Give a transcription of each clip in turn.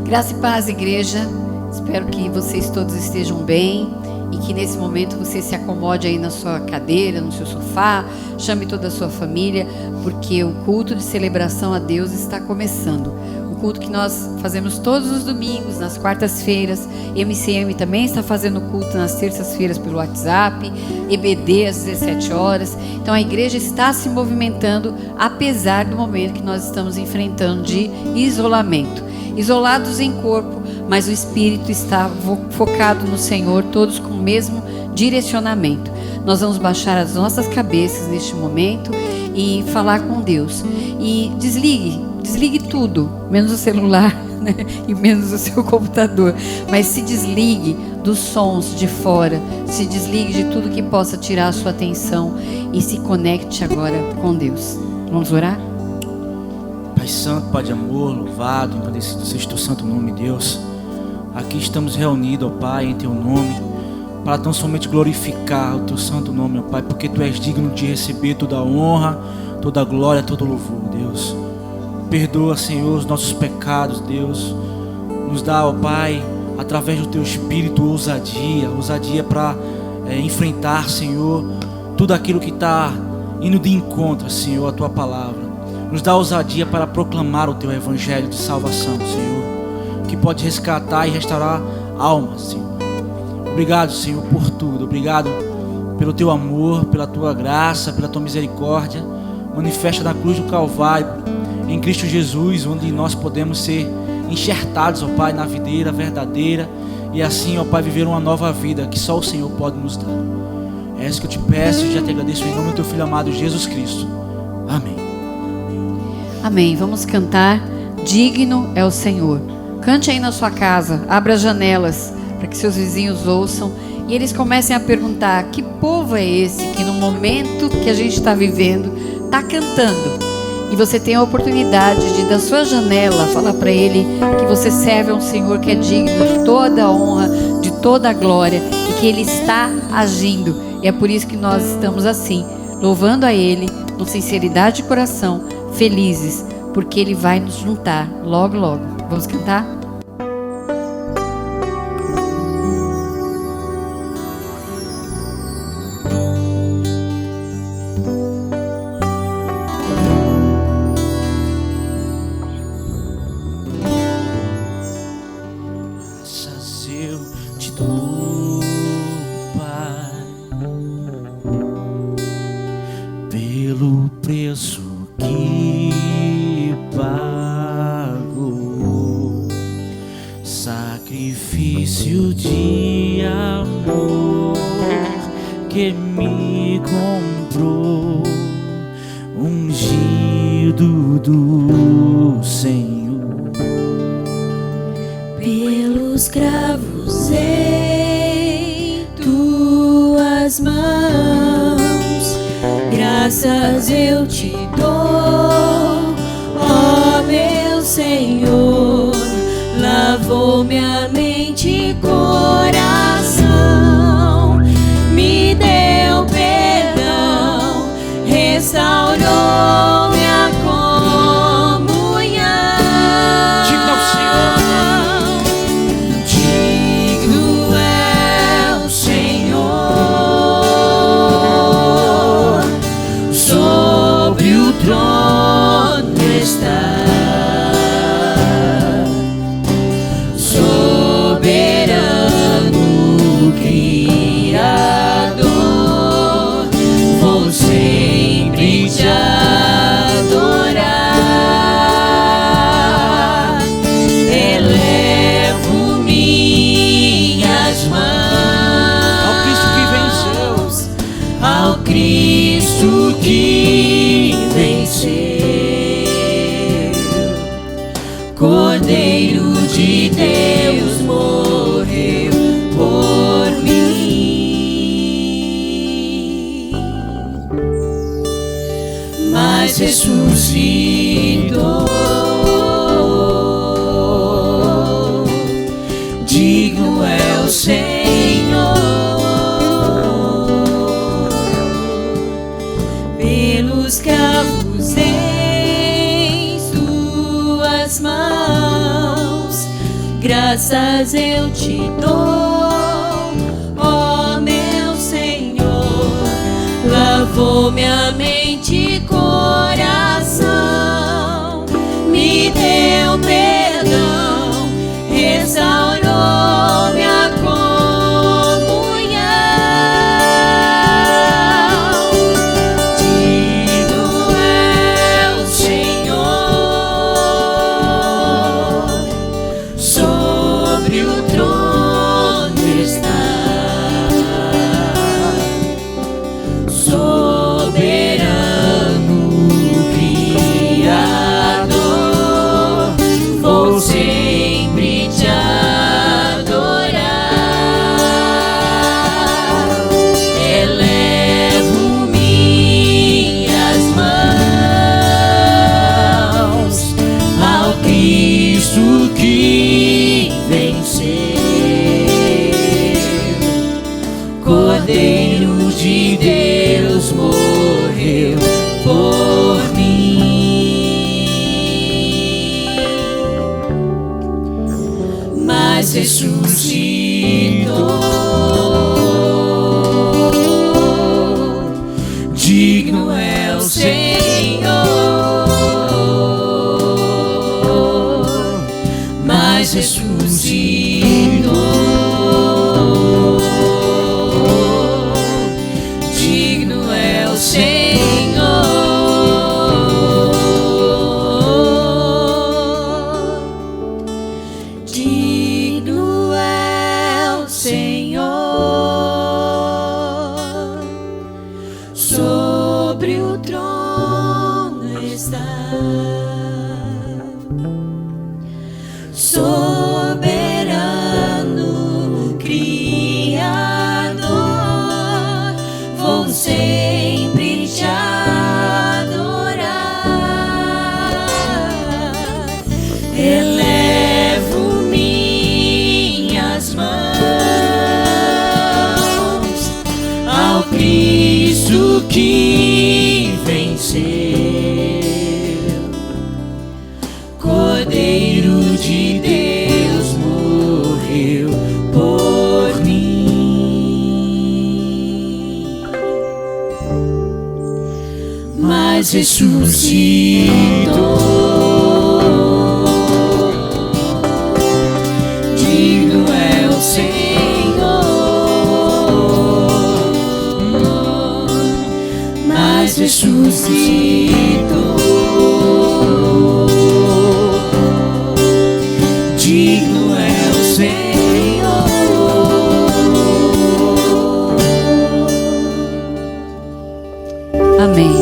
Graça e paz, igreja. Espero que vocês todos estejam bem e que nesse momento você se acomode aí na sua cadeira, no seu sofá, chame toda a sua família, porque o culto de celebração a Deus está começando. O culto que nós fazemos todos os domingos, nas quartas-feiras. MCM também está fazendo culto nas terças-feiras pelo WhatsApp, EBD às 17 horas. Então a igreja está se movimentando, apesar do momento que nós estamos enfrentando de isolamento. Isolados em corpo, mas o espírito está focado no Senhor, todos com o mesmo direcionamento. Nós vamos baixar as nossas cabeças neste momento e falar com Deus. E desligue tudo, menos o celular, né? E menos o seu computador. Mas se desligue dos sons de fora, se desligue de tudo que possa tirar a sua atenção e se conecte agora com Deus. Vamos orar? Pai Santo, Pai de amor, louvado, engrandecido seja o teu santo nome, Deus. Aqui estamos reunidos, ó Pai, em teu nome, para tão somente glorificar o teu santo nome, ó Pai, porque tu és digno de receber toda a honra, toda a glória, todo o louvor, Deus. Perdoa, Senhor, os nossos pecados, Deus. Nos dá, ó Pai, através do teu Espírito, ousadia para enfrentar, Senhor, tudo aquilo que está indo de encontro, Senhor, a tua palavra. Nos dá ousadia para proclamar o teu evangelho de salvação, Senhor, que pode resgatar e restaurar almas, Senhor. Obrigado, Senhor, por tudo. Obrigado pelo teu amor, pela tua graça, pela tua misericórdia. Manifesta na cruz do Calvário, em Cristo Jesus, onde nós podemos ser enxertados, ó Pai, na videira verdadeira. E assim, ó Pai, viver uma nova vida que só o Senhor pode nos dar. É isso que eu te peço e já te agradeço em nome do teu Filho amado, Jesus Cristo. Amém. Amém. Vamos cantar Digno é o Senhor. Cante aí na sua casa, abra as janelas para que seus vizinhos ouçam e eles comecem a perguntar: que povo é esse que no momento que a gente está vivendo está cantando? E você tem a oportunidade de, da sua janela, falar para ele que você serve a um Senhor que é digno de toda a honra, de toda a glória e que ele está agindo. E é por isso que nós estamos assim, louvando a ele com sinceridade de coração, felizes, porque ele vai nos juntar logo, logo. Vamos cantar? Graças eu te dou, Pai, pelo preço que pagou, sacrifício de amor que me comprou, ungido do Senhor. Pelos cravos em tuas mãos, graças eu te dou, ó meu Senhor. Lavou minha mente e coração, me deu perdão, restaurou minha comunhão. Digno é o Senhor. Digno é o Senhor, sobre o trono está, soberano Criador, vou sempre te adorar, elevo minhas mãos ao Cristo que venceu, Cordeiro de Deus morreu por mim, mas ressuscitou. Digno é o Senhor, pelos cravos em suas mãos, graças eu te dou, ó meu Senhor. Lavou minha mente e coração, me deu perdão, restaurou minha comunhão. Digno é o Senhor, sobre o trono está, soberano Criador, vou sempre te adorar. Elevo minhas mãos ao Cristo que venceu, Cordeiro de Deus morreu por mim, mas ressuscitou. Digno é o Senhor, mas ressuscitou. Digno é o Senhor, digno é o Senhor, sobre o trono está, soberano Criador, vou sempre te adorar. Elevo minhas mãos ao Cristo que venceu, Cordeiro de Deus morreu por mim, mas ressuscitou. Digno é o Senhor, mas ressuscitou. Digno é o Senhor. Amém.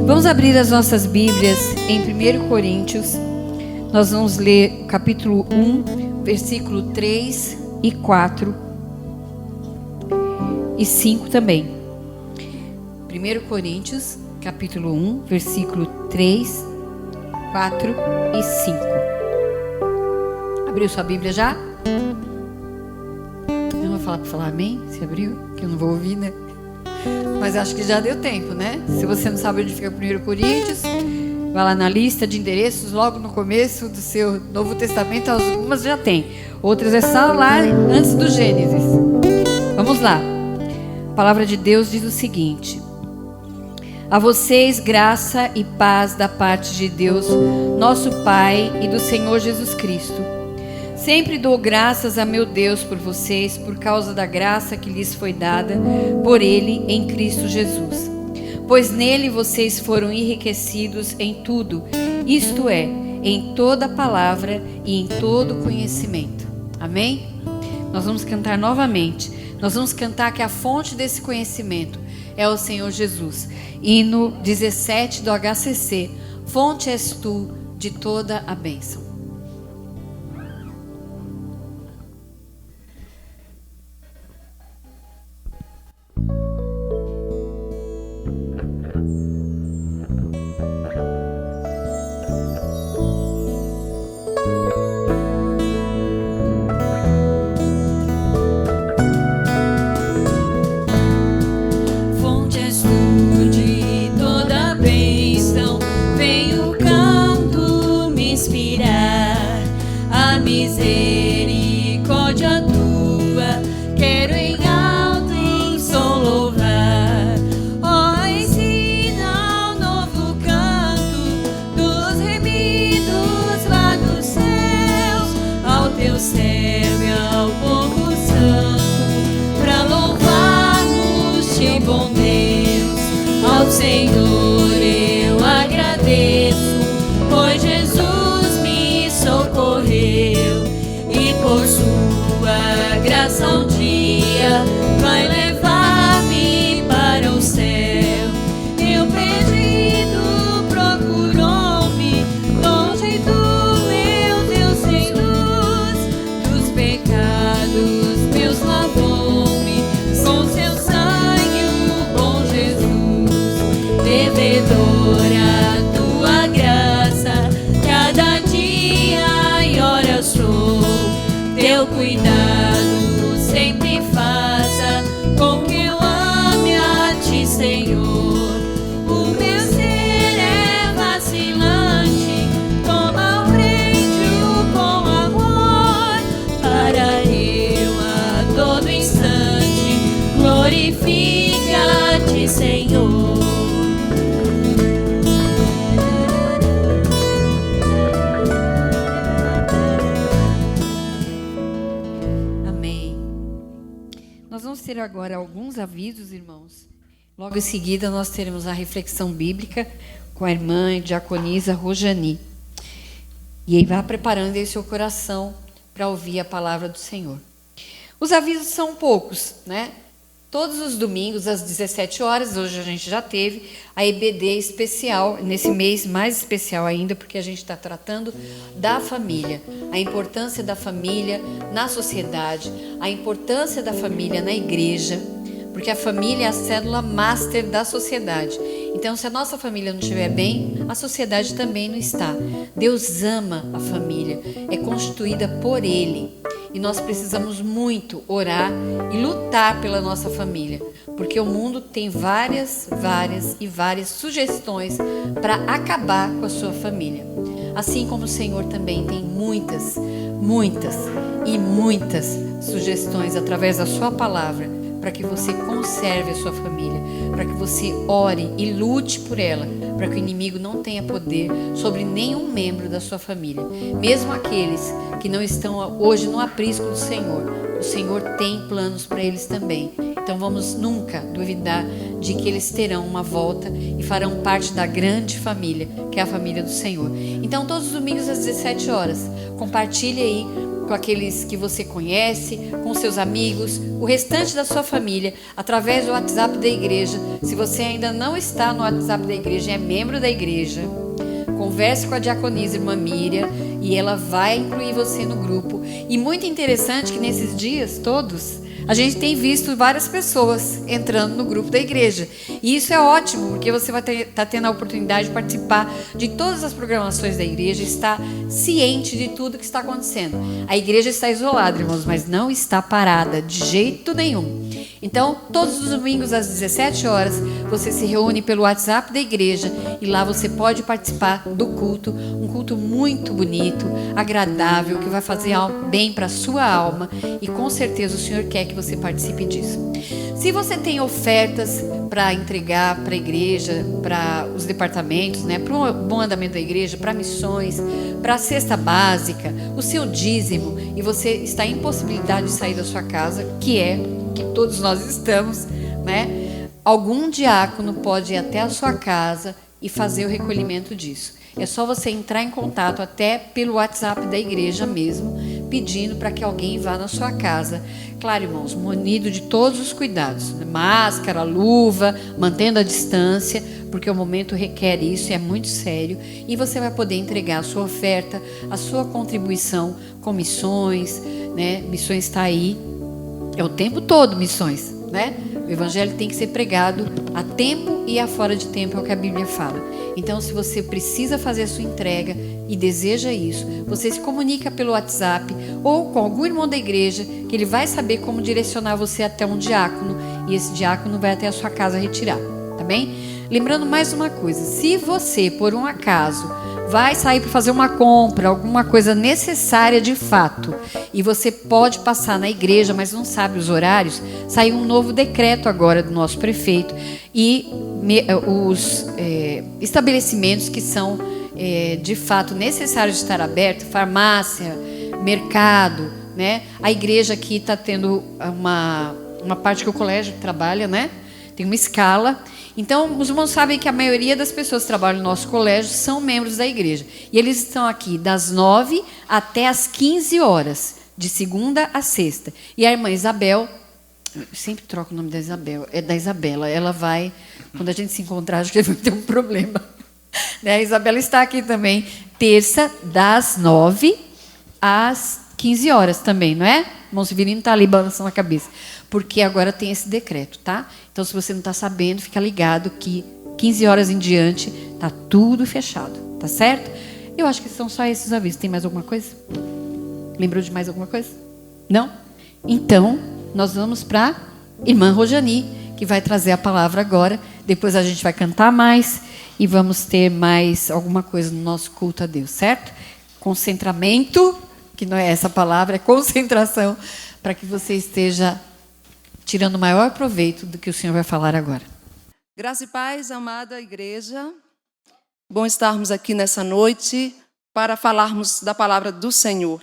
Vamos abrir as nossas Bíblias em 1 Coríntios. Nós vamos ler o capítulo 1, versículo 3 e 4 e 5 também. 1 Coríntios, capítulo 1, versículo 3, 4 e 5. Abriu sua Bíblia já? Eu não vou falar para falar amém? Se abriu? Que eu não vou ouvir, né? Mas acho que já deu tempo, né? Se você não sabe onde fica 1 Coríntios, vai lá na lista de endereços, logo no começo do seu Novo Testamento. Algumas já tem, outras é só lá antes do Gênesis. Vamos lá. A palavra de Deus diz o seguinte: a vocês graça e paz da parte de Deus, nosso Pai, e do Senhor Jesus Cristo. Sempre dou graças a meu Deus por vocês, por causa da graça que lhes foi dada por Ele em Cristo Jesus. Pois nele vocês foram enriquecidos em tudo, isto é, em toda palavra e em todo conhecimento. Amém? Nós vamos cantar novamente. Nós vamos cantar que a fonte desse conhecimento é o Senhor Jesus. Hino 17 do HCC. Fonte és tu de toda a bênção. Vem o canto me inspirar a misericórdia tua, quero em alto em som louvar. Ó, ensina um novo canto dos remidos lá dos céus, ao teu servo e ao povo santo, pra louvarmos-te, bom Deus. Ao Senhor eu agradeço, pois Jesus me socorreu, e por sua graça um dia vai levar-me para o céu. Eu perdido procurou-me, longe do meu Deus sem luz, dos pecados meus lavou-me, com seu sangue o bom Jesus, devedora tua graça, cada dia e hora sou, teu cuidado sempre faça com que eu ame a ti, Senhor. O meu ser é vacilante, toma o freio com amor, para eu a todo instante glorificar-te, Senhor. Nós vamos ter agora alguns avisos, irmãos. Logo em seguida, nós teremos a reflexão bíblica com a irmã diaconisa Rojani. E aí vá preparando aí seu coração para ouvir a palavra do Senhor. Os avisos são poucos, né? Todos os domingos, às 17 horas, hoje a gente já teve a EBD especial, nesse mês mais especial ainda, porque a gente está tratando da família, a importância da família na sociedade, a importância da família na igreja, porque a família é a célula master da sociedade. Então, se a nossa família não estiver bem, a sociedade também não está. Deus ama a família, é constituída por Ele. E nós precisamos muito orar e lutar pela nossa família, porque o mundo tem várias sugestões para acabar com a sua família. Assim como o Senhor também tem muitas sugestões através da sua palavra para que você conserve a sua família, para que você ore e lute por ela, para que o inimigo não tenha poder sobre nenhum membro da sua família. Mesmo aqueles que não estão hoje no aprisco do Senhor, o Senhor tem planos para eles também. Então vamos nunca duvidar de que eles terão uma volta e farão parte da grande família, que é a família do Senhor. Então todos os domingos às 17 horas, compartilhe aí com aqueles que você conhece, com seus amigos, o restante da sua família, através do WhatsApp da igreja. Se você ainda não está no WhatsApp da igreja e é membro da igreja, converse com a diaconisa irmã Miriam e ela vai incluir você no grupo. E muito interessante que nesses dias todos, a gente tem visto várias pessoas entrando no grupo da igreja. E isso é ótimo, porque você vai estar tendo a oportunidade de participar de todas as programações da igreja, estar ciente de tudo que está acontecendo. A igreja está isolada, irmãos, mas não está parada de jeito nenhum. Então, todos os domingos às 17 horas, você se reúne pelo WhatsApp da igreja e lá você pode participar do culto, um culto muito bonito, agradável, que vai fazer bem para a sua alma e com certeza o Senhor quer que você participe disso. Se você tem ofertas para entregar para a igreja, para os departamentos, né, para o bom andamento da igreja, para missões, para a cesta básica, o seu dízimo, e você está em impossibilidade de sair da sua casa, que todos nós estamos, né? Algum diácono pode ir até a sua casa e fazer o recolhimento disso. É só você entrar em contato até pelo WhatsApp da igreja mesmo, pedindo para que alguém vá na sua casa. Claro, irmãos, munido de todos os cuidados, né? Máscara, luva, mantendo a distância, porque o momento requer isso, é muito sério. E você vai poder entregar a sua oferta, a sua contribuição com missões, né? Missões está aí, é o tempo todo missões, né? O evangelho tem que ser pregado a tempo e a fora de tempo, é o que a Bíblia fala. Então, se você precisa fazer a sua entrega e deseja isso, você se comunica pelo WhatsApp ou com algum irmão da igreja, que ele vai saber como direcionar você até um diácono, e esse diácono vai até a sua casa retirar, tá bem? Lembrando mais uma coisa, se você, por um acaso, vai sair para fazer uma compra, alguma coisa necessária de fato, e você pode passar na igreja, mas não sabe os horários, saiu um novo decreto agora do nosso prefeito, e os estabelecimentos que são de fato necessários de estar abertos, farmácia, mercado, né? A igreja aqui está tendo uma parte que o colégio trabalha, né? Tem uma escala. Então, os irmãos sabem que a maioria das pessoas que trabalham no nosso colégio são membros da igreja. E eles estão aqui das 9 até as 15 horas, de segunda a sexta. E a irmã Isabel, eu sempre troco o nome da Isabel, é da Isabela. Ela vai, quando a gente se encontrar, acho que vai ter um problema. Né? A Isabela está aqui também, terça, das 9 às 15 horas também, não é? O irmão Severino está ali balançando a cabeça. Porque agora tem esse decreto, tá? Então, se você não está sabendo, fica ligado que 15 horas em diante está tudo fechado, tá certo? Eu acho que são só esses avisos. Tem mais alguma coisa? Lembrou de mais alguma coisa? Não? Então, nós vamos para a irmã Rojani, que vai trazer a palavra agora. Depois a gente vai cantar mais e vamos ter mais alguma coisa no nosso culto a Deus, certo? Concentramento, que não é essa palavra, é concentração, para que você esteja tirando o maior proveito do que o Senhor vai falar agora. Graça e paz, amada igreja. Bom estarmos aqui nessa noite para falarmos da palavra do Senhor.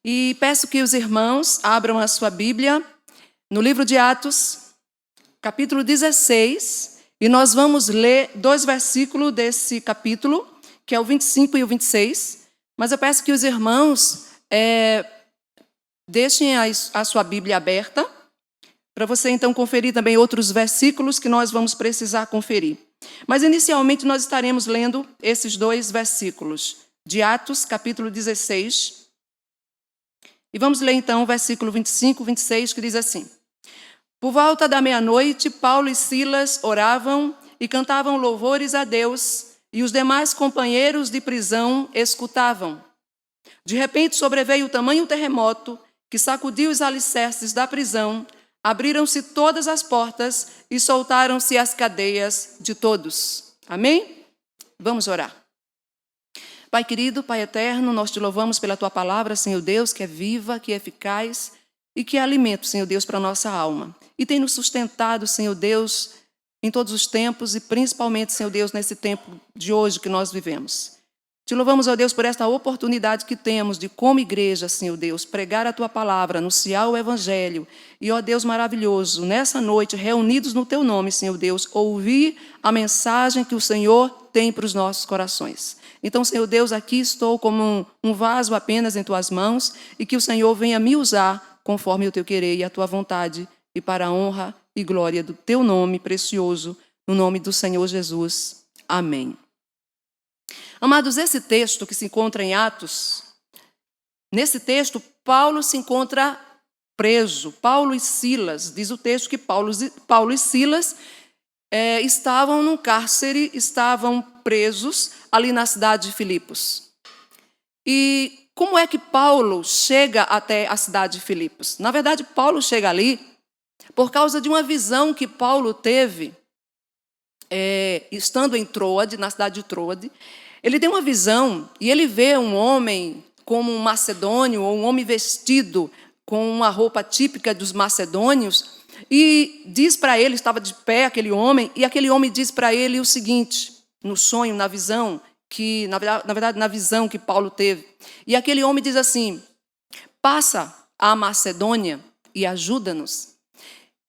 E peço que os irmãos abram a sua Bíblia no livro de Atos, capítulo 16, e nós vamos ler 2 versículos desse capítulo, que é o 25 e o 26. Mas eu peço que os irmãos deixem a sua Bíblia aberta, para você então conferir também outros versículos que nós vamos precisar conferir. Mas inicialmente nós estaremos lendo esses 2 versículos de Atos, capítulo 16. E vamos ler então o versículo 25, 26, que diz assim: Por volta da meia-noite, Paulo e Silas oravam e cantavam louvores a Deus, e os demais companheiros de prisão escutavam. De repente sobreveio tamanho terremoto que sacudiu os alicerces da prisão. Abriram-se todas as portas e soltaram-se as cadeias de todos. Amém? Vamos orar. Pai querido, Pai eterno, nós te louvamos pela tua palavra, Senhor Deus, que é viva, que é eficaz e que é alimento, Senhor Deus, para a nossa alma. E tem nos sustentado, Senhor Deus, em todos os tempos e principalmente, Senhor Deus, nesse tempo de hoje que nós vivemos. Te louvamos, ó Deus, por esta oportunidade que temos de, como igreja, Senhor Deus, pregar a Tua palavra, anunciar o Evangelho. E, ó Deus maravilhoso, nessa noite, reunidos no Teu nome, Senhor Deus, ouvir a mensagem que o Senhor tem para os nossos corações. Então, Senhor Deus, aqui estou como um vaso apenas em Tuas mãos e que o Senhor venha me usar conforme o Teu querer e a Tua vontade e para a honra e glória do Teu nome precioso, no nome do Senhor Jesus. Amém. Amados, esse texto que se encontra em Atos, nesse texto, Paulo se encontra preso. Paulo e Silas, diz o texto que Paulo e Silas estavam num cárcere, estavam presos ali na cidade de Filipos. E como é que Paulo chega até a cidade de Filipos? Na verdade, Paulo chega ali por causa de uma visão que Paulo teve, estando em Troade, na cidade de Troade. Ele tem uma visão e ele vê um homem como um macedônio, ou um homem vestido com uma roupa típica dos macedônios, e diz para ele, estava de pé aquele homem, e aquele homem diz para ele o seguinte, no sonho, na visão, que na verdade na visão que Paulo teve. E aquele homem diz assim: passa à Macedônia e ajuda-nos.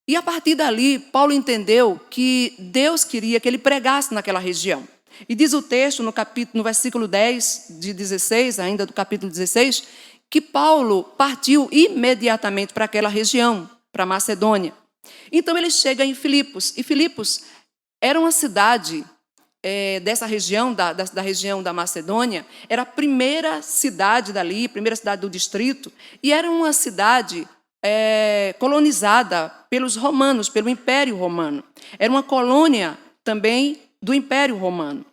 E a partir dali, Paulo entendeu que Deus queria que ele pregasse naquela região. E diz o texto, no versículo 10 de 16, ainda do capítulo 16, que Paulo partiu imediatamente para aquela região, para Macedônia. Então ele chega em Filipos, e Filipos era uma cidade dessa região, da região da Macedônia, era a primeira cidade dali, primeira cidade do distrito, e era uma cidade colonizada pelos romanos, pelo Império Romano. Era uma colônia também do Império Romano.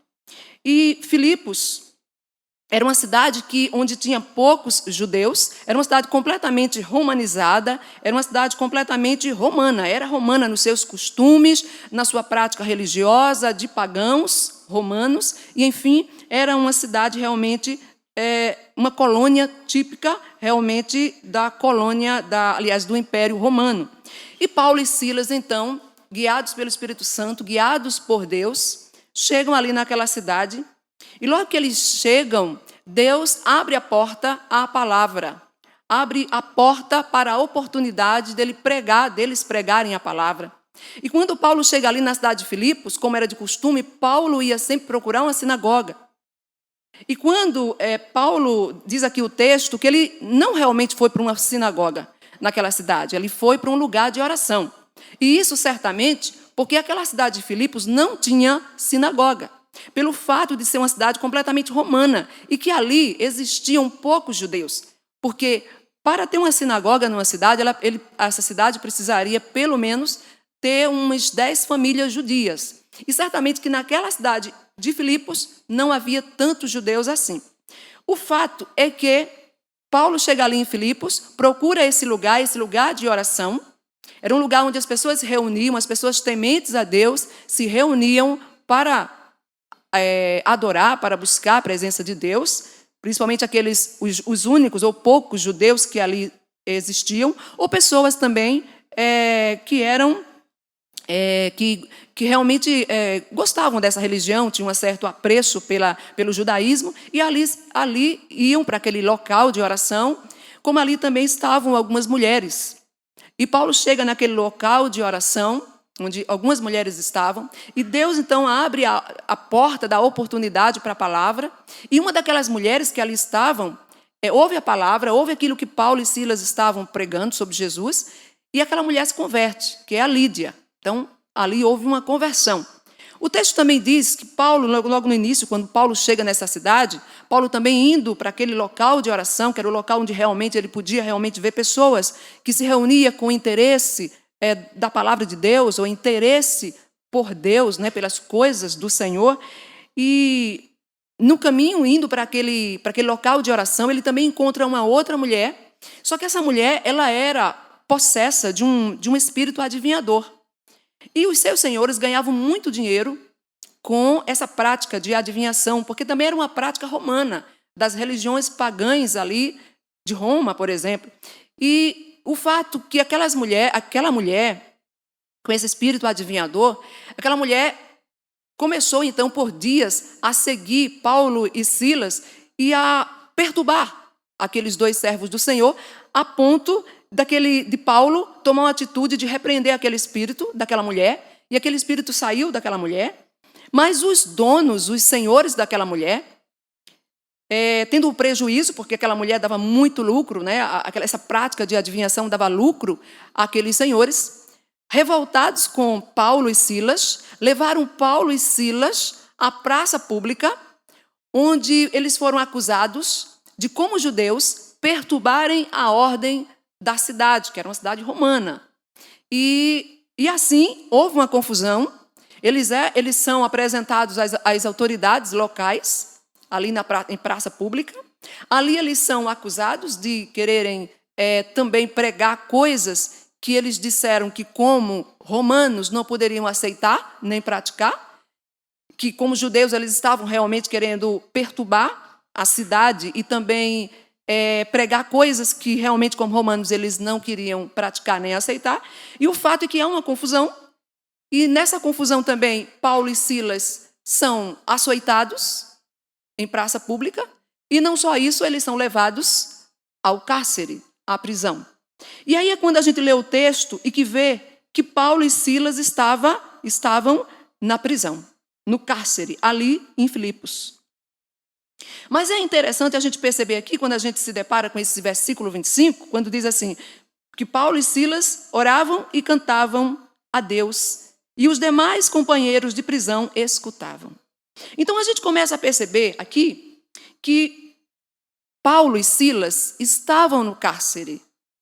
E Filipos Era uma cidade onde tinha poucos judeus, era uma cidade completamente romanizada, era uma cidade completamente romana, era romana nos seus costumes, na sua prática religiosa, de pagãos romanos, e, enfim, era uma cidade realmente, uma colônia típica, realmente, da colônia, aliás, do Império Romano. E Paulo e Silas, então, guiados pelo Espírito Santo, guiados por Deus, chegam ali naquela cidade. E logo que eles chegam, Deus abre a porta à palavra, abre a porta para a oportunidade deles pregarem a palavra. E quando Paulo chega ali na cidade de Filipos, como era de costume, Paulo ia sempre procurar uma sinagoga. E quando Paulo diz aqui o texto que ele não realmente foi para uma sinagoga naquela cidade, ele foi para um lugar de oração. E isso certamente porque aquela cidade de Filipos não tinha sinagoga, pelo fato de ser uma cidade completamente romana e que ali existiam poucos judeus. Porque para ter uma sinagoga numa cidade, essa cidade precisaria pelo menos ter umas 10 famílias judias. E certamente que naquela cidade de Filipos não havia tantos judeus assim. O fato é que Paulo chega ali em Filipos, procura esse lugar de oração. Era um lugar onde as pessoas se reuniam, as pessoas tementes a Deus se reuniam para adorar, para buscar a presença de Deus, principalmente os únicos ou poucos judeus que ali existiam, ou pessoas também que eram que realmente gostavam dessa religião, tinham um certo apreço pelo judaísmo, e ali iam para aquele local de oração, como ali também estavam algumas mulheres. E Paulo chega naquele local de oração, onde algumas mulheres estavam, e Deus então abre a porta da oportunidade para a palavra, e uma daquelas mulheres que ali estavam, ouve a palavra, ouve aquilo que Paulo e Silas estavam pregando sobre Jesus, e aquela mulher se converte, que é a Lídia. Então, ali houve uma conversão. O texto também diz que Paulo, logo no início, quando Paulo chega nessa cidade, Paulo também indo para aquele local de oração, que era o local onde realmente ele podia realmente ver pessoas que se reuniam com interesse da palavra de Deus, ou interesse por Deus, pelas coisas do Senhor. E no caminho, indo para aquele local de oração, ele também encontra uma outra mulher, só que essa mulher ela era possessa de um espírito adivinhador. E os seus senhores ganhavam muito dinheiro com essa prática de adivinhação, porque também era uma prática romana, das religiões pagãs ali de Roma, por exemplo. E o fato que aquela mulher, com esse espírito adivinhador, aquela mulher começou então por dias a seguir Paulo e Silas e a perturbar aqueles dois servos do Senhor, a ponto de Paulo tomar uma atitude de repreender aquele espírito daquela mulher, e aquele espírito saiu daquela mulher, mas os donos, os senhores daquela mulher, tendo o prejuízo, porque aquela mulher dava muito lucro, essa prática de adivinhação dava lucro àqueles senhores, revoltados com Paulo e Silas, levaram Paulo e Silas à praça pública, onde eles foram acusados de, como judeus, perturbarem a ordem da cidade, que era uma cidade romana. E assim, houve uma confusão. Eles são apresentados às autoridades locais, ali em praça pública. Ali eles são acusados de quererem também pregar coisas que eles disseram que, como romanos, não poderiam aceitar nem praticar, que, como judeus, eles estavam realmente querendo perturbar a cidade e também pregar coisas que realmente, como romanos, eles não queriam praticar nem aceitar. E o fato é que há uma confusão, e nessa confusão também Paulo e Silas são açoitados em praça pública, e não só isso, eles são levados ao cárcere, à prisão. E aí é quando a gente lê o texto e que vê que Paulo e Silas estavam na prisão, no cárcere, ali em Filipos. Mas é interessante a gente perceber aqui, quando a gente se depara com esse versículo 25, quando diz assim, que Paulo e Silas oravam e cantavam a Deus, e os demais companheiros de prisão escutavam. Então a gente começa a perceber aqui que Paulo e Silas estavam no cárcere,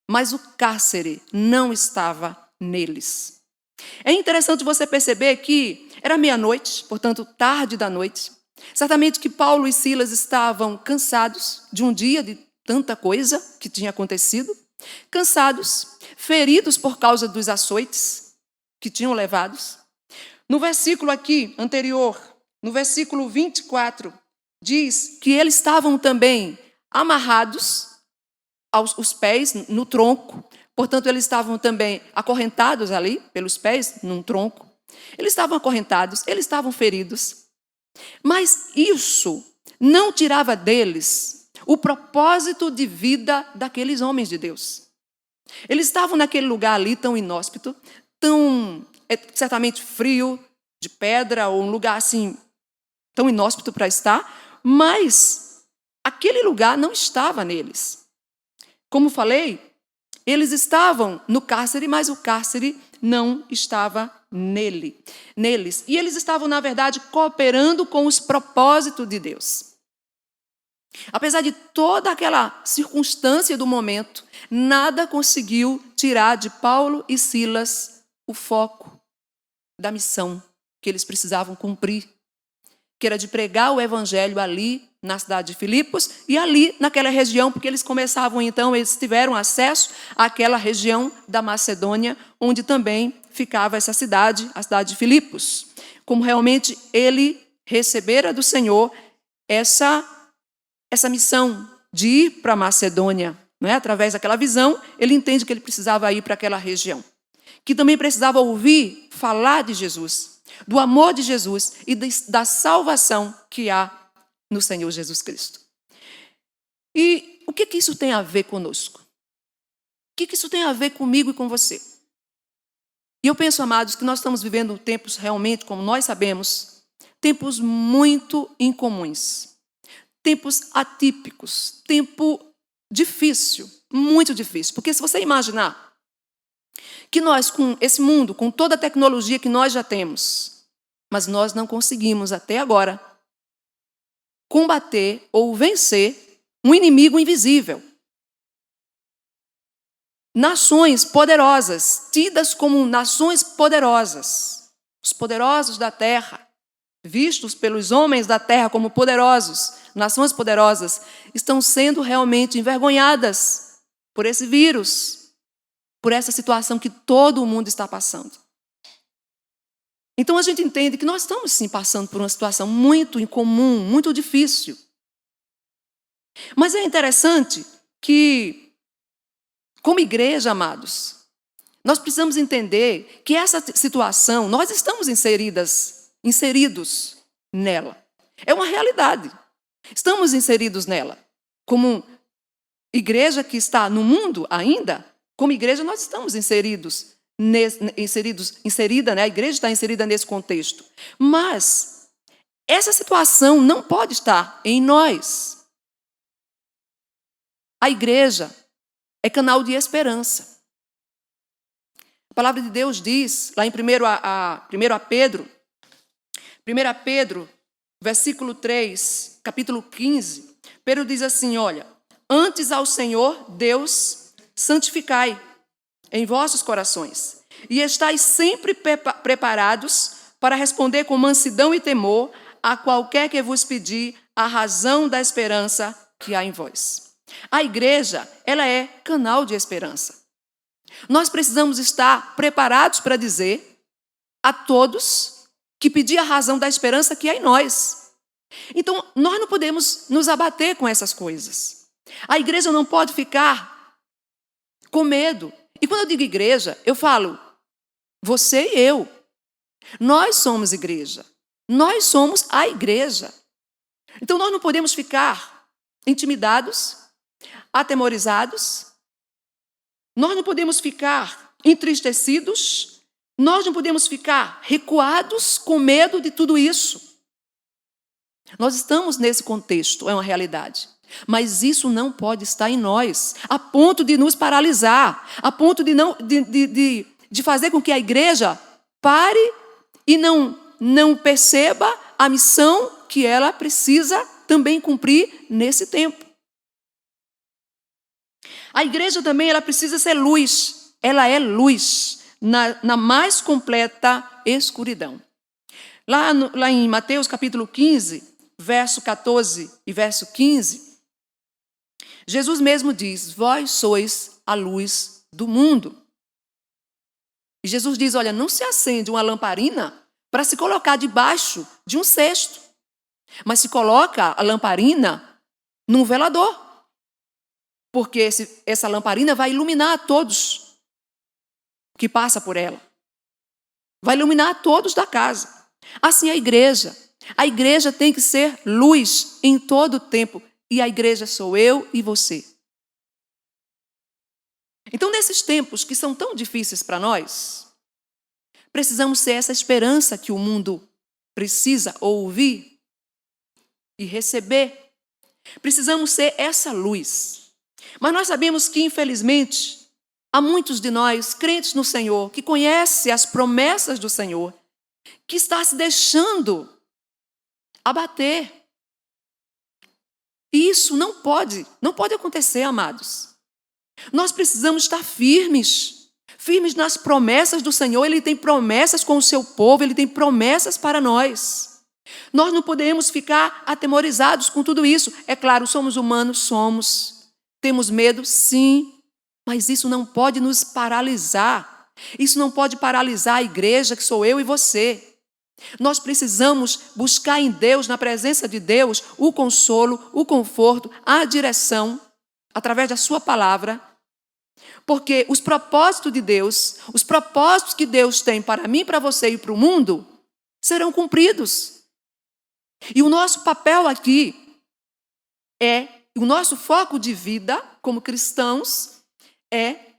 mas o cárcere não estava neles. É interessante você perceber que era meia-noite, portanto, tarde da noite. Certamente que Paulo e Silas estavam cansados de um dia de tanta coisa que tinha acontecido, cansados, feridos por causa dos açoites que tinham levados. No versículo aqui anterior, no versículo 24, diz que eles estavam também amarrados aos pés no tronco. Portanto, eles estavam também acorrentados ali, pelos pés, num tronco. Eles estavam acorrentados, eles estavam feridos. Mas isso não tirava deles o propósito de vida daqueles homens de Deus. Eles estavam naquele lugar ali tão inóspito, tão certamente frio, de pedra, ou um lugar assim, tão inóspito para estar, mas aquele lugar não estava neles. Como falei, eles estavam no cárcere, mas o cárcere não estava neles. E eles estavam, na verdade, cooperando com os propósitos de Deus. Apesar de toda aquela circunstância do momento, nada conseguiu tirar de Paulo e Silas o foco da missão que eles precisavam cumprir, que era de pregar o evangelho ali na cidade de Filipos e ali naquela região, porque eles começavam então, eles tiveram acesso àquela região da Macedônia, onde também ficava essa cidade, a cidade de Filipos. Como realmente ele recebera do Senhor essa missão de ir para a Macedônia, não é? Através daquela visão, ele entende que ele precisava ir para aquela região, que também precisava ouvir falar de Jesus, do amor de Jesus e da salvação que há no Senhor Jesus Cristo. E o que isso tem a ver conosco? O que isso tem a ver comigo e com você? E eu penso, amados, que nós estamos vivendo tempos realmente, como nós sabemos, tempos muito incomuns, tempos atípicos, tempo difícil, muito difícil. Porque se você imaginar que nós, com esse mundo, com toda a tecnologia que nós já temos, mas nós não conseguimos até agora combater ou vencer um inimigo invisível. Nações poderosas, tidas como nações poderosas, os poderosos da terra, vistos pelos homens da terra como poderosos, nações poderosas, estão sendo realmente envergonhadas por esse vírus, por essa situação que todo o mundo está passando. Então a gente entende que nós estamos sim passando por uma situação muito incomum, muito difícil. Mas é interessante que, como igreja, amados, nós precisamos entender que essa situação, nós estamos inseridos nela. É uma realidade. Estamos inseridos nela. Como igreja que está no mundo ainda, como igreja nós estamos inseridos, a igreja está inserida nesse contexto. Mas essa situação não pode estar em nós. A igreja é canal de esperança. A palavra de Deus diz, lá em 1 Pedro, versículo 3, capítulo 15, Pedro diz assim, olha, antes ao Senhor Deus santificai em vossos corações, e estáis sempre preparados para responder com mansidão e temor a qualquer que vos pedir a razão da esperança que há em vós. A igreja, ela é canal de esperança. Nós precisamos estar preparados para dizer a todos que pedir a razão da esperança que há em nós. Então, nós não podemos nos abater com essas coisas. A igreja não pode ficar com medo. E quando eu digo igreja, eu falo você e eu. Nós somos igreja. Nós somos a igreja. Então, nós não podemos ficar intimidados, atemorizados. Nós não podemos ficar entristecidos. Nós não podemos ficar recuados com medo de tudo isso. Nós estamos nesse contexto, é uma realidade. Mas isso não pode estar em nós, a ponto de nos paralisar, a ponto de fazer com que a igreja pare e não perceba a missão que ela precisa também cumprir nesse tempo. A igreja também ela precisa ser luz, ela é luz na mais completa escuridão. Lá em Mateus capítulo 15, verso 14 e verso 15, Jesus mesmo diz: vós sois a luz do mundo. E Jesus diz: olha, não se acende uma lamparina para se colocar debaixo de um cesto, mas se coloca a lamparina num velador, porque essa lamparina vai iluminar a todos que passa por ela, vai iluminar a todos da casa. Assim a igreja tem que ser luz em todo o tempo, e a igreja sou eu e você. Então, nesses tempos que são tão difíceis para nós, precisamos ser essa esperança que o mundo precisa ouvir e receber. Precisamos ser essa luz. Mas nós sabemos que, infelizmente, há muitos de nós, crentes no Senhor, que conhecem as promessas do Senhor, que está se deixando abater. E isso não pode acontecer, amados. Nós precisamos estar firmes nas promessas do Senhor. Ele tem promessas com o seu povo, Ele tem promessas para nós. Nós não podemos ficar atemorizados com tudo isso. É claro, somos humanos, temos medo, sim, mas isso não pode nos paralisar. Isso não pode paralisar a igreja, que sou eu e você. Nós precisamos buscar em Deus, na presença de Deus, o consolo, o conforto, a direção, através da sua palavra, porque os propósitos de Deus, os propósitos que Deus tem para mim, para você e para o mundo, serão cumpridos. E o nosso papel aqui o nosso foco de vida como cristãos é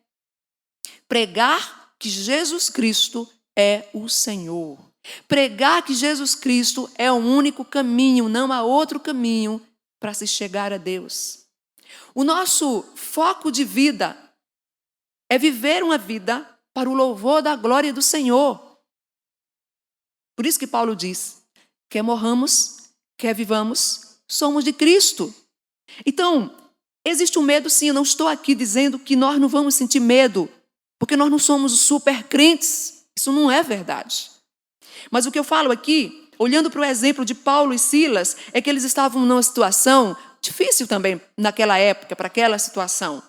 pregar que Jesus Cristo é o Senhor. Pregar que Jesus Cristo é o único caminho, não há outro caminho para se chegar a Deus. O nosso foco de vida é viver uma vida para o louvor da glória do Senhor. Por isso que Paulo diz: quer morramos, quer vivamos, somos de Cristo. Então, existe um medo, sim. Eu não estou aqui dizendo que nós não vamos sentir medo, porque nós não somos super crentes. Isso não é verdade. Mas o que eu falo aqui, olhando para o exemplo de Paulo e Silas, é que eles estavam numa situação difícil também naquela época, para aquela situação.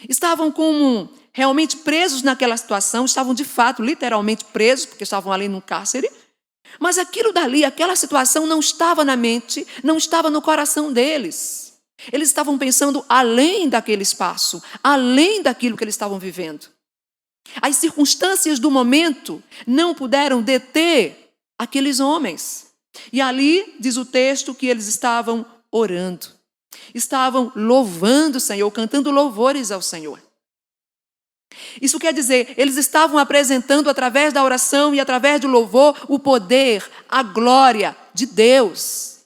Estavam como realmente presos naquela situação, estavam de fato, literalmente presos, porque estavam ali num cárcere. Mas aquilo dali, aquela situação não estava na mente, não estava no coração deles. Eles estavam pensando além daquele espaço, além daquilo que eles estavam vivendo. As circunstâncias do momento não puderam deter aqueles homens. E ali diz o texto que eles estavam orando, estavam louvando o Senhor, cantando louvores ao Senhor. Isso quer dizer, eles estavam apresentando através da oração e através do louvor o poder, a glória de Deus.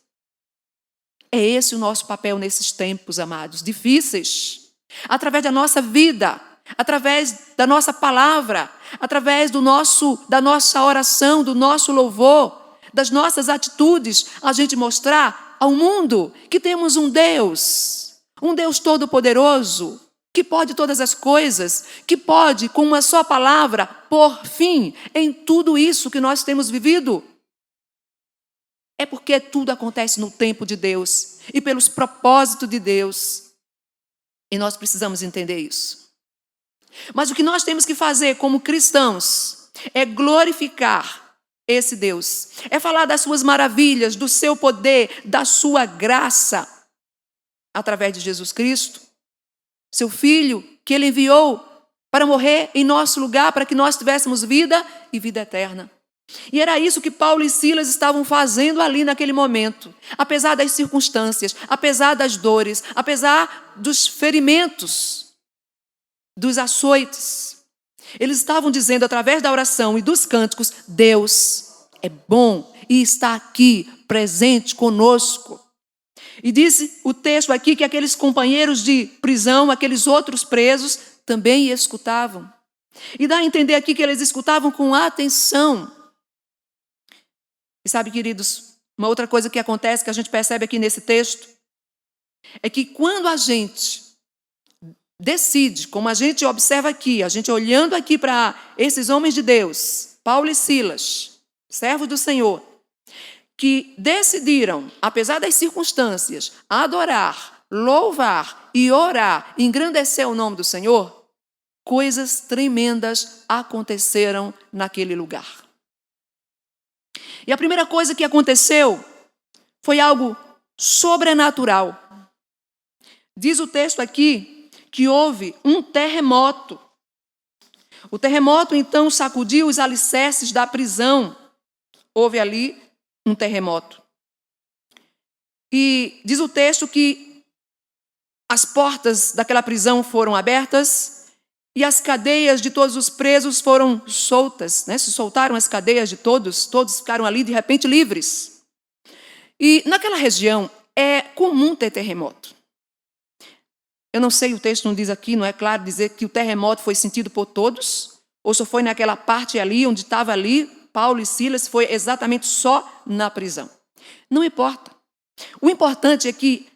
É esse o nosso papel nesses tempos, amados, difíceis. Através da nossa vida, através da nossa palavra, através da nossa oração, do nosso louvor, das nossas atitudes, a gente mostrar ao mundo que temos um Deus todo-poderoso, que pode todas as coisas, que pode, com uma só palavra, pôr fim em tudo isso que nós temos vivido. É porque tudo acontece no tempo de Deus e pelos propósitos de Deus. E nós precisamos entender isso. Mas o que nós temos que fazer como cristãos é glorificar esse Deus. É falar das suas maravilhas, do seu poder, da sua graça, através de Jesus Cristo, seu Filho, que Ele enviou para morrer em nosso lugar, para que nós tivéssemos vida e vida eterna. E era isso que Paulo e Silas estavam fazendo ali naquele momento. Apesar das circunstâncias, apesar das dores, apesar dos ferimentos, dos açoites, eles estavam dizendo através da oração e dos cânticos: Deus é bom e está aqui, presente conosco. E disse o texto aqui que aqueles companheiros de prisão, aqueles outros presos, também escutavam. E dá a entender aqui que eles escutavam com atenção. E sabe, queridos, uma outra coisa que acontece, que a gente percebe aqui nesse texto, é que quando a gente decide, como a gente observa aqui, a gente olhando aqui para esses homens de Deus, Paulo e Silas, servos do Senhor, que decidiram, apesar das circunstâncias, adorar, louvar e orar, engrandecer o nome do Senhor, coisas tremendas aconteceram naquele lugar. E a primeira coisa que aconteceu foi algo sobrenatural. Diz o texto aqui que houve um terremoto. O terremoto, então, sacudiu os alicerces da prisão. Houve ali um terremoto. E diz o texto que as portas daquela prisão foram abertas e as cadeias de todos os presos foram soltas, né? Se soltaram as cadeias de todos ficaram ali de repente livres. E naquela região é comum ter terremoto. Eu não sei, o texto não diz aqui, não é claro dizer que o terremoto foi sentido por todos, ou só foi naquela parte ali, onde estava ali, Paulo e Silas, foi exatamente só na prisão. Não importa. O importante é que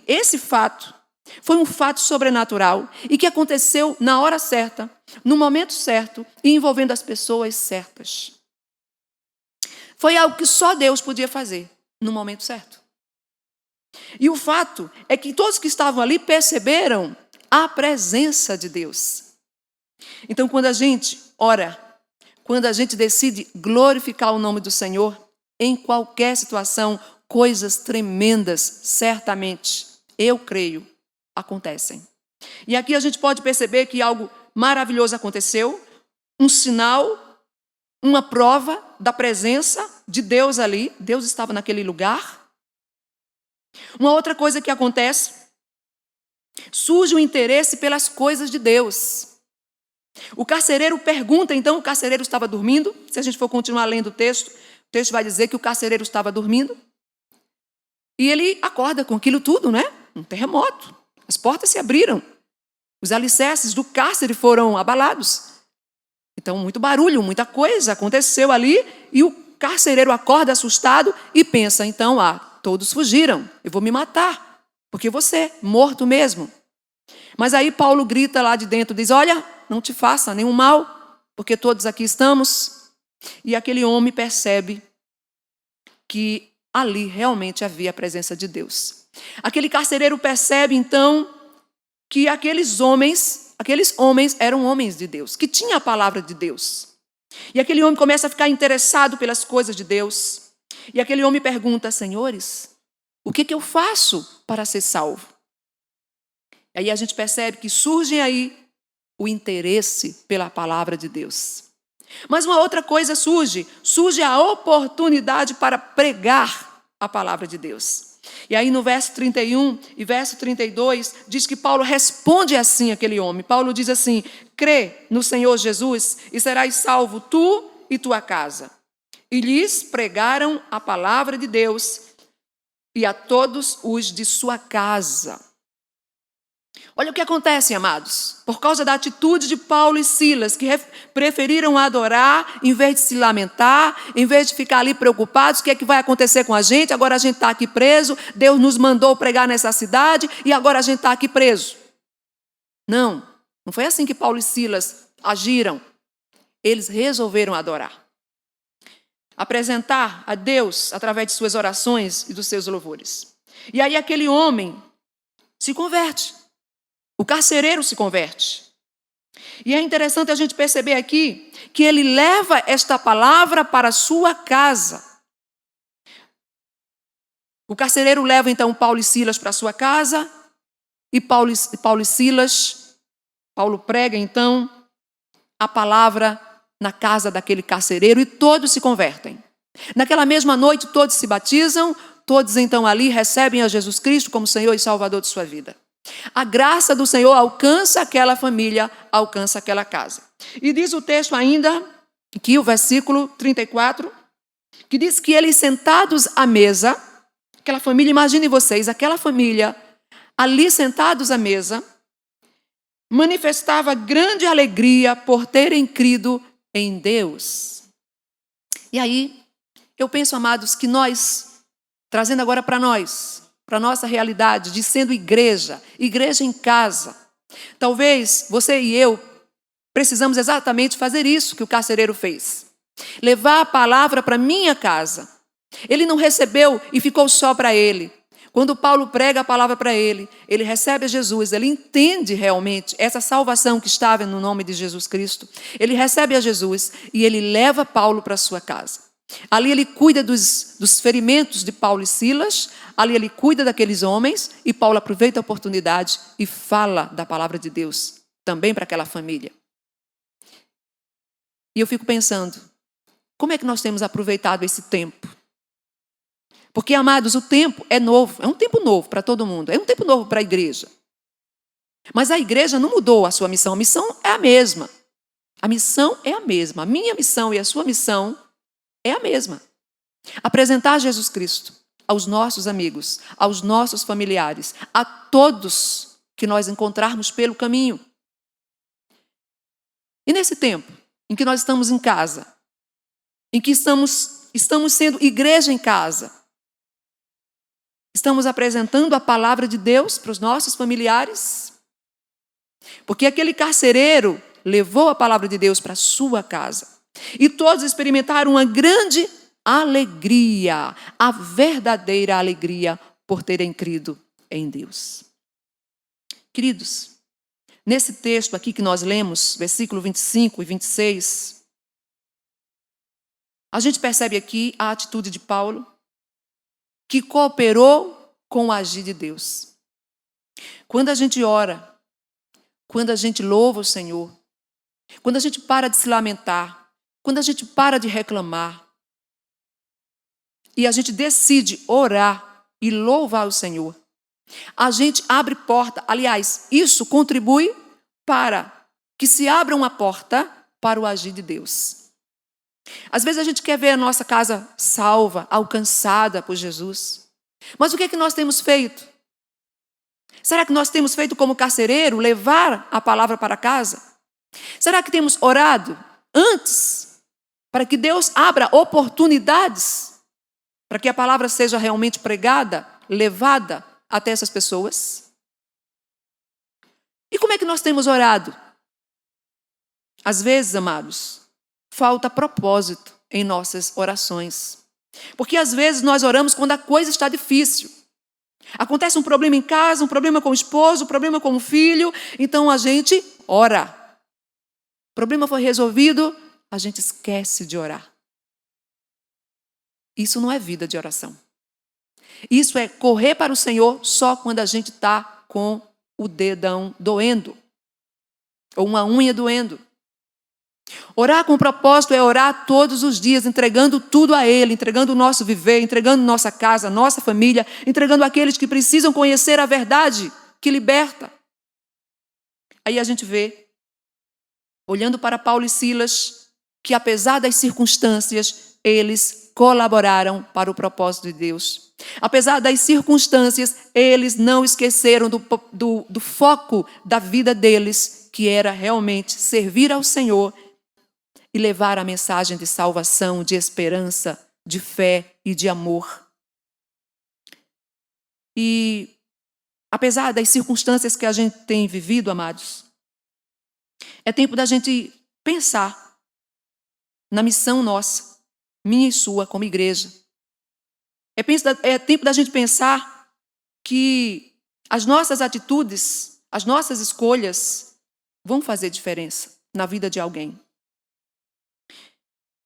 esse fato foi um fato sobrenatural e que aconteceu na hora certa, no momento certo e envolvendo as pessoas certas. Foi algo que só Deus podia fazer no momento certo. E o fato é que todos que estavam ali perceberam a presença de Deus. Então, quando a gente ora, quando a gente decide glorificar o nome do Senhor, em qualquer situação, coisas tremendas, certamente, eu creio, acontecem. E aqui a gente pode perceber que algo maravilhoso aconteceu, um sinal, uma prova da presença de Deus ali. Deus estava naquele lugar. Uma outra coisa que acontece, surge o interesse pelas coisas de Deus. O carcereiro pergunta, então, o carcereiro estava dormindo. Se a gente for continuar lendo o texto vai dizer que o carcereiro estava dormindo. E ele acorda com aquilo tudo, né? Um terremoto. As portas se abriram. Os alicerces do cárcere foram abalados. Então, muito barulho, muita coisa aconteceu ali. E o carcereiro acorda assustado e pensa, então, todos fugiram, eu vou me matar, porque você, morto mesmo. Mas aí Paulo grita lá de dentro, diz, olha, não te faça nenhum mal, porque todos aqui estamos. E aquele homem percebe que ali realmente havia a presença de Deus. Aquele carcereiro percebe, então, que aqueles homens eram homens de Deus, que tinham a palavra de Deus. E aquele homem começa a ficar interessado pelas coisas de Deus. E aquele homem pergunta, senhores, o que eu faço para ser salvo? E aí a gente percebe que surge aí o interesse pela palavra de Deus. Mas uma outra coisa surge a oportunidade para pregar a palavra de Deus. E aí no verso 31 e verso 32, diz que Paulo responde assim àquele homem. Paulo diz assim, crê no Senhor Jesus e serás salvo tu e tua casa. E lhes pregaram a palavra de Deus e a todos os de sua casa. Olha o que acontece, amados. Por causa da atitude de Paulo e Silas, que preferiram adorar, em vez de se lamentar, em vez de ficar ali preocupados, o que é que vai acontecer com a gente? Agora a gente está aqui preso, Deus nos mandou pregar nessa cidade e agora a gente está aqui preso. Não foi assim que Paulo e Silas agiram. Eles resolveram adorar. Apresentar a Deus através de suas orações e dos seus louvores. E aí aquele homem se converte. O carcereiro se converte. E é interessante a gente perceber aqui que ele leva esta palavra para a sua casa. O carcereiro leva então Paulo e Silas para a sua casa e Paulo prega então a palavra na casa daquele carcereiro e todos se convertem. Naquela mesma noite todos se batizam, todos então ali recebem a Jesus Cristo como Senhor e Salvador de sua vida. A graça do Senhor alcança aquela família, alcança aquela casa. E diz o texto ainda, aqui o versículo 34, que diz que eles sentados à mesa, aquela família, imaginem vocês, aquela família ali sentados à mesa, manifestava grande alegria por terem crido em Deus. E aí, eu penso, amados, que nós, trazendo agora para nós, para a nossa realidade de sendo igreja em casa, talvez você e eu precisamos exatamente fazer isso que o carcereiro fez. Levar a palavra para minha casa, Ele não recebeu e ficou só para ele. Quando Paulo prega a palavra para ele, ele recebe a Jesus, ele entende realmente essa salvação que estava no nome de Jesus Cristo. Ele recebe a Jesus e ele leva Paulo para sua casa. Ali ele cuida dos ferimentos de Paulo e Silas, ali ele cuida daqueles homens e Paulo aproveita a oportunidade e fala da palavra de Deus também para aquela família. E eu fico pensando, como é que nós temos aproveitado esse tempo? Porque, amados, o tempo é novo, é um tempo novo para todo mundo, é um tempo novo para a igreja. Mas a igreja não mudou a sua missão, a missão é a mesma. A missão é a mesma, a minha missão e a sua missão é a mesma. Apresentar Jesus Cristo aos nossos amigos, aos nossos familiares, a todos que nós encontrarmos pelo caminho. E nesse tempo em que nós estamos em casa, em que estamos sendo igreja em casa, estamos apresentando a palavra de Deus para os nossos familiares? Porque aquele carcereiro levou a palavra de Deus para a sua casa. E todos experimentaram uma grande alegria, a verdadeira alegria por terem crido em Deus. Queridos, nesse texto aqui que nós lemos, versículo 25 e 26, a gente percebe aqui a atitude de Paulo, que cooperou com o agir de Deus. Quando a gente ora, quando a gente louva o Senhor, quando a gente para de se lamentar, quando a gente para de reclamar, e a gente decide orar e louvar o Senhor, a gente abre porta. Aliás, isso contribui para que se abra uma porta para o agir de Deus. Às vezes a gente quer ver a nossa casa salva, alcançada por Jesus. Mas o que é que nós temos feito? Será que nós temos feito como carcereiro, levar a palavra para casa? Será que temos orado antes para que Deus abra oportunidades para que a palavra seja realmente pregada, levada até essas pessoas? E como é que nós temos orado? Às vezes, amados, falta propósito em nossas orações. Porque às vezes nós oramos quando a coisa está difícil. Acontece um problema em casa, um problema com o esposo, um problema com o filho, então a gente ora. O problema foi resolvido, a gente esquece de orar. Isso não é vida de oração. Isso é correr para o Senhor só quando a gente está com o dedão doendo, ou uma unha doendo. Orar com propósito é orar todos os dias, entregando tudo a Ele, entregando o nosso viver, entregando nossa casa, nossa família, entregando aqueles que precisam conhecer a verdade que liberta. Aí a gente vê, olhando para Paulo e Silas, que apesar das circunstâncias, eles colaboraram para o propósito de Deus. Apesar das circunstâncias, eles não esqueceram do foco da vida deles, que era realmente servir ao Senhor e levar a mensagem de salvação, de esperança, de fé e de amor. E apesar das circunstâncias que a gente tem vivido, amados, é tempo da gente pensar na missão nossa, minha e sua, como igreja. É tempo da gente pensar que as nossas atitudes, as nossas escolhas vão fazer diferença na vida de alguém.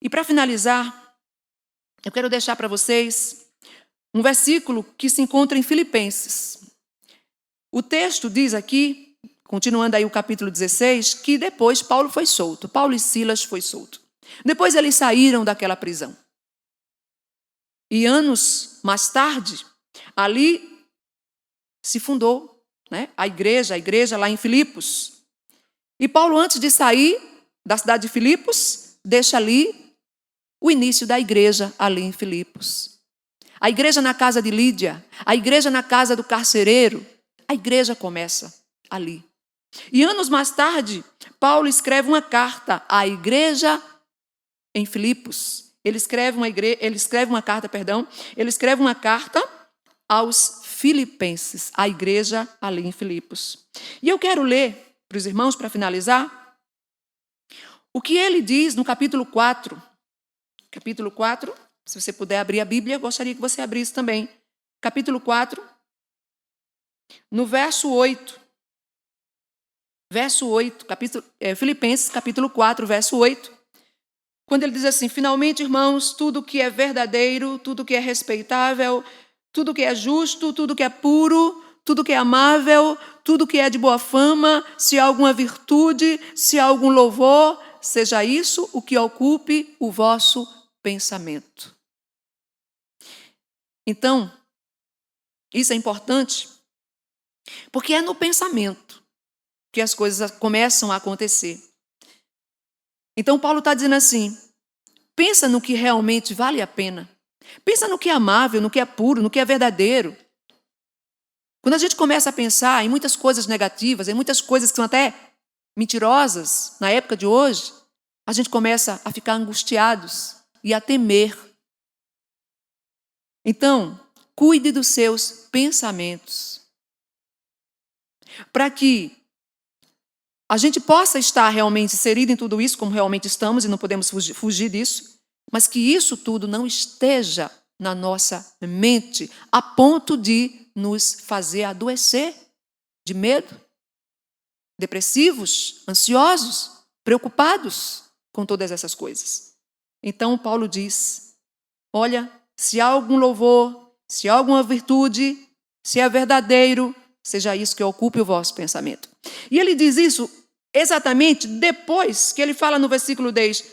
E para finalizar, eu quero deixar para vocês um versículo que se encontra em Filipenses. O texto diz aqui, continuando aí o capítulo 16, que depois Paulo foi solto. Paulo e Silas foi solto. Depois eles saíram daquela prisão. E anos mais tarde, ali se fundou, né, a igreja lá em Filipos. E Paulo, antes de sair da cidade de Filipos, deixa ali o início da igreja ali em Filipos. A igreja na casa de Lídia, a igreja na casa do carcereiro, a igreja começa ali. E anos mais tarde, Paulo escreve uma carta à igreja em Filipos. Ele escreve uma carta aos filipenses, a igreja ali em Filipos. E eu quero ler para os irmãos, para finalizar, o que ele diz no capítulo 4. Capítulo 4, Se você puder abrir a Bíblia, gostaria que você abrisse também. Capítulo 4, no verso 8. Verso 8, Filipenses, capítulo 4, verso 8. Quando ele diz assim: finalmente, irmãos, tudo que é verdadeiro, tudo que é respeitável, tudo que é justo, tudo que é puro, tudo que é amável, tudo que é de boa fama, se há alguma virtude, se há algum louvor, seja isso o que ocupe o vosso pensamento. Então, isso é importante, porque é no pensamento que as coisas começam a acontecer. Então, Paulo está dizendo assim: pensa no que realmente vale a pena. Pensa no que é amável, no que é puro, no que é verdadeiro. Quando a gente começa a pensar em muitas coisas negativas, em muitas coisas que são até mentirosas na época de hoje, a gente começa a ficar angustiados e a temer. Então, cuide dos seus pensamentos, para que a gente possa estar realmente inserido em tudo isso, como realmente estamos, e não podemos fugir disso, mas que isso tudo não esteja na nossa mente a ponto de nos fazer adoecer de medo, depressivos, ansiosos, preocupados com todas essas coisas. Então, Paulo diz: olha, se há algum louvor, se há alguma virtude, se é verdadeiro, seja isso que ocupe o vosso pensamento. E ele diz isso exatamente depois que ele fala no versículo 10,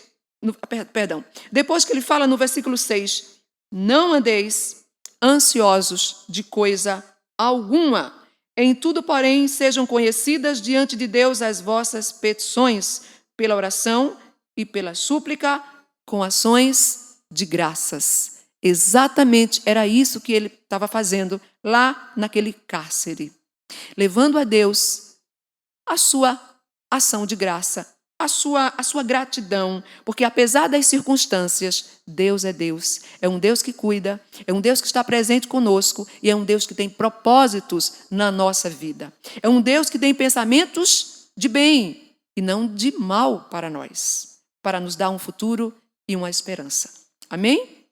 depois que ele fala no versículo 6, não andeis ansiosos de coisa alguma. Em tudo, porém, sejam conhecidas diante de Deus as vossas petições, pela oração e pela súplica, com ações de graças. Exatamente era isso que ele estava fazendo lá naquele cárcere, levando a Deus a sua ação de graça, a sua gratidão, porque apesar das circunstâncias, Deus é Deus. É um Deus que cuida, é um Deus que está presente conosco e é um Deus que tem propósitos na nossa vida. É um Deus que tem pensamentos de bem e não de mal para nós, para nos dar um futuro e uma esperança. Amém?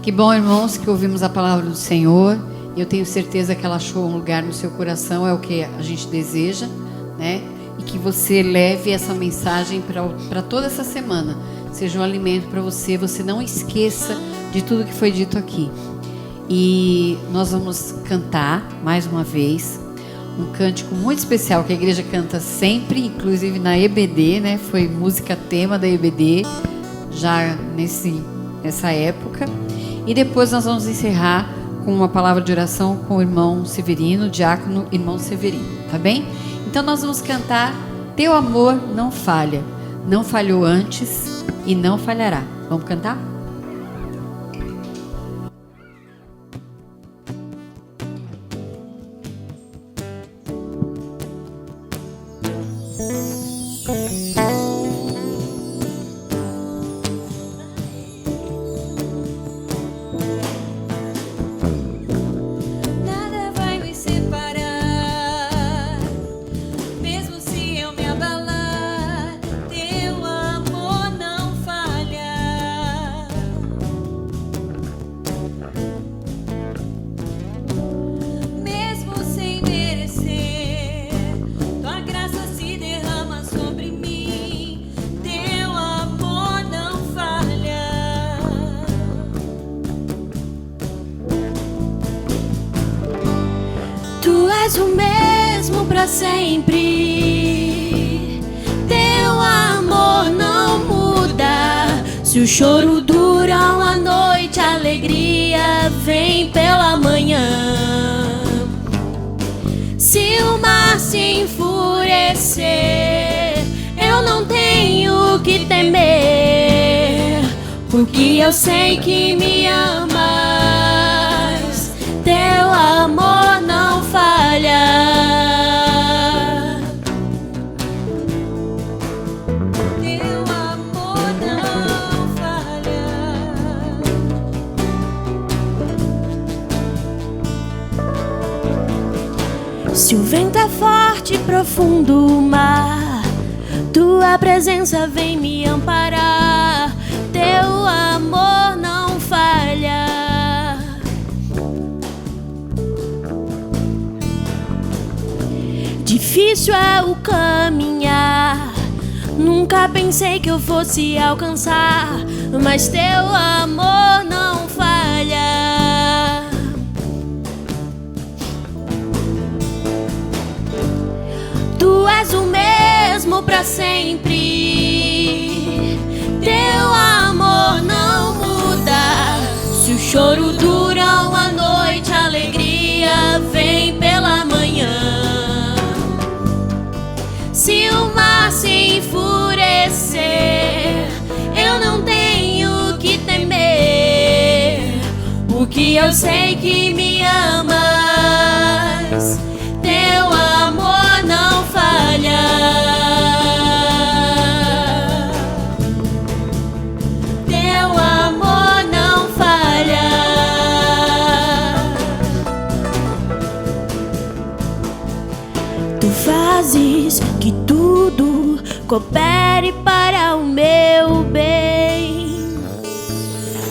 Que bom, irmãos, que ouvimos a palavra do Senhor. Eu tenho certeza que ela achou um lugar no seu coração, é o que a gente deseja, né? E que você leve essa mensagem para toda essa semana. Seja um alimento para você. Você não esqueça de tudo que foi dito aqui. E nós vamos cantar, mais uma vez, um cântico muito especial que a igreja canta sempre, inclusive na EBD, né? Foi música tema da EBD, já nessa época. E depois nós vamos encerrar com uma palavra de oração com o irmão Severino, diácono irmão Severino, tá bem? Então nós vamos cantar Teu Amor Não Falha, não falhou antes e não falhará. Vamos cantar? O mesmo para sempre, teu amor não muda. Se o choro dura uma noite, a alegria vem pela manhã. Se o mar se enfurecer, eu não tenho que temer, porque eu sei que me amas. Teu amor não falha. Teu amor não falha. Se o vento é forte e profundo o mar, tua presença vem me amparar. Teu amor não falha. Difícil é o caminhar, nunca pensei que eu fosse alcançar, mas teu amor não falha. Tu és o mesmo pra sempre, teu amor não muda. Se o choro dura uma noite, a alegria vem pela manhã. Se o mar se enfurecer, eu não tenho que temer, porque eu sei que me amas. Teu amor não falha. Teu amor não falha. Tu fazes que tudo coopere para o meu bem.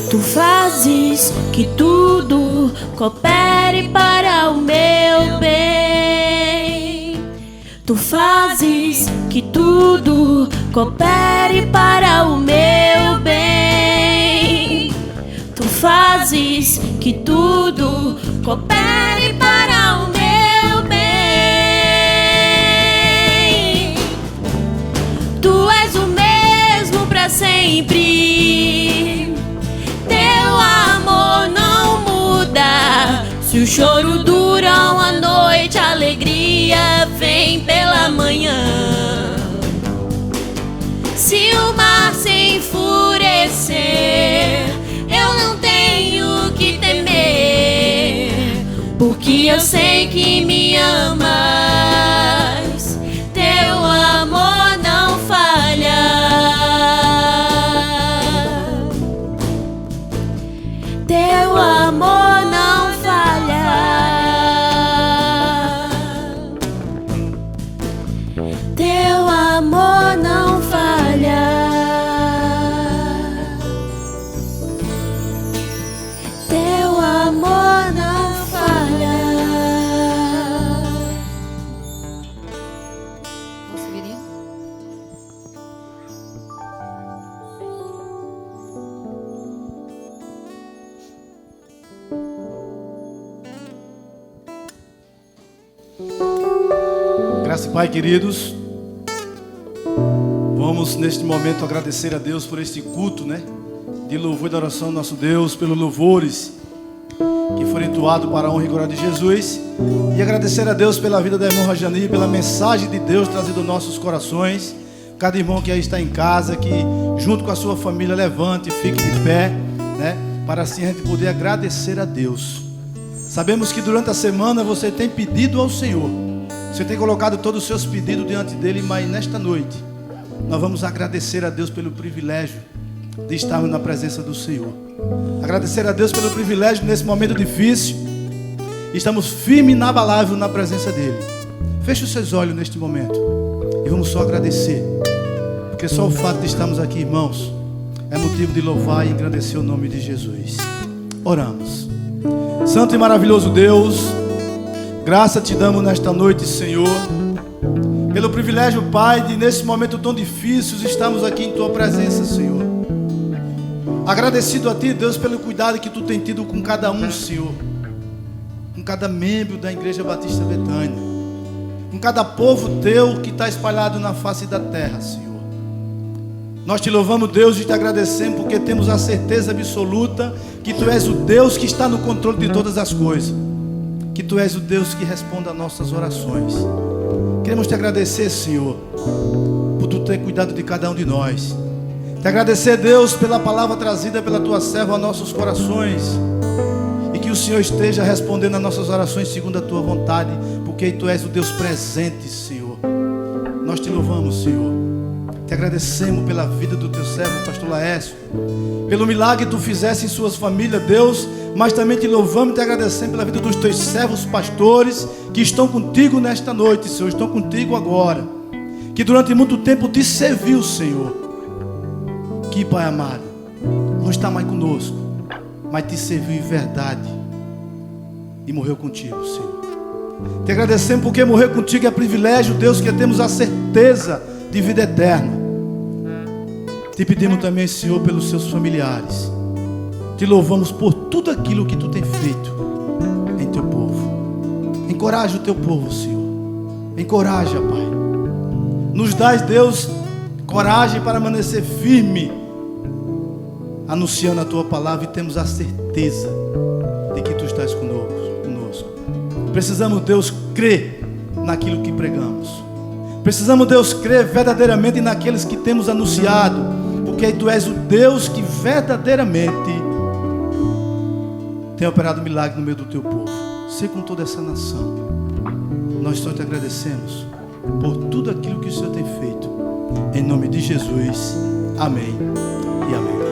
Tu fazes que tudo coopere para o meu bem. Tu fazes que tudo coopere para o meu bem. Tu fazes que tudo coopere para o meu bem. Tu és o mesmo pra sempre, teu amor não muda. Se o choro dura uma noite, a alegria vem pela manhã. Se o mar se enfurecer, eu não tenho que temer, porque eu sei que me amas. Teu amor não falha. Teu amor não falha. Teu amor não falha. Teu amor não falha. Severino? Graça e Pai, queridos, vamos neste momento agradecer a Deus por este culto, de louvor e de oração ao nosso Deus, pelos louvores que foram entoados para a honra e glória de Jesus, e agradecer a Deus pela vida da irmã Rajani, pela mensagem de Deus trazida aos nossos corações. Cada irmão que aí está em casa, que junto com a sua família levante e fique de pé, para assim a gente poder agradecer a Deus. Sabemos que durante a semana você tem pedido ao Senhor, você tem colocado todos os seus pedidos diante dele, mas nesta noite nós vamos agradecer a Deus pelo privilégio de estarmos na presença do Senhor. Agradecer a Deus pelo privilégio nesse momento difícil. Estamos firmes e inabaláveis na presença dele. Feche os seus olhos neste momento e vamos só agradecer, porque só o fato de estarmos aqui, irmãos, é motivo de louvar e engrandecer o nome de Jesus. Oramos. Santo e maravilhoso Deus, graça te damos nesta noite, Senhor, pelo privilégio, Pai, de nesse momento tão difícil estarmos aqui em Tua presença, Senhor. Agradecido a Ti, Deus, pelo cuidado que Tu tem tido com cada um, Senhor, com cada membro da Igreja Batista Betânia, com cada povo Teu que está espalhado na face da terra, Senhor. Nós Te louvamos, Deus, e Te agradecemos porque temos a certeza absoluta que Tu és o Deus que está no controle de todas as coisas, que Tu és o Deus que responde às nossas orações. Queremos Te agradecer, Senhor, por Tu ter cuidado de cada um de nós. Te agradecer, Deus, pela palavra trazida pela Tua serva aos nossos corações, e que o Senhor esteja respondendo às nossas orações segundo a Tua vontade, porque Tu és o Deus presente, Senhor. Nós Te louvamos, Senhor. Te agradecemos pela vida do Teu servo, pastor Laércio, pelo milagre que Tu fizeste em suas famílias, Deus, mas também Te louvamos e Te agradecemos pela vida dos Teus servos pastores, que estão contigo nesta noite, Senhor, estão contigo agora, que durante muito tempo Te serviu, Senhor. Que, Pai amado, nós está mais conosco, mas te serviu em verdade e morreu contigo, Senhor. Te agradecemos porque morrer contigo é privilégio, Deus, que temos a certeza de vida eterna. Te pedimos também, Senhor, pelos seus familiares. Te louvamos por tudo aquilo que tu tem feito em teu povo. Encoraja o teu povo, Senhor. Encoraja, Pai. Nos dás, Deus, coragem para permanecer firme, anunciando a tua palavra, e temos a certeza de que tu estás conosco. Precisamos, Deus, crer naquilo que pregamos. Precisamos, Deus, crer verdadeiramente naqueles que temos anunciado, porque tu és o Deus que verdadeiramente tem operado milagre no meio do teu povo. Ser com toda essa nação. Nós só te agradecemos por tudo aquilo que o Senhor tem feito. Em nome de Jesus, amém e amém.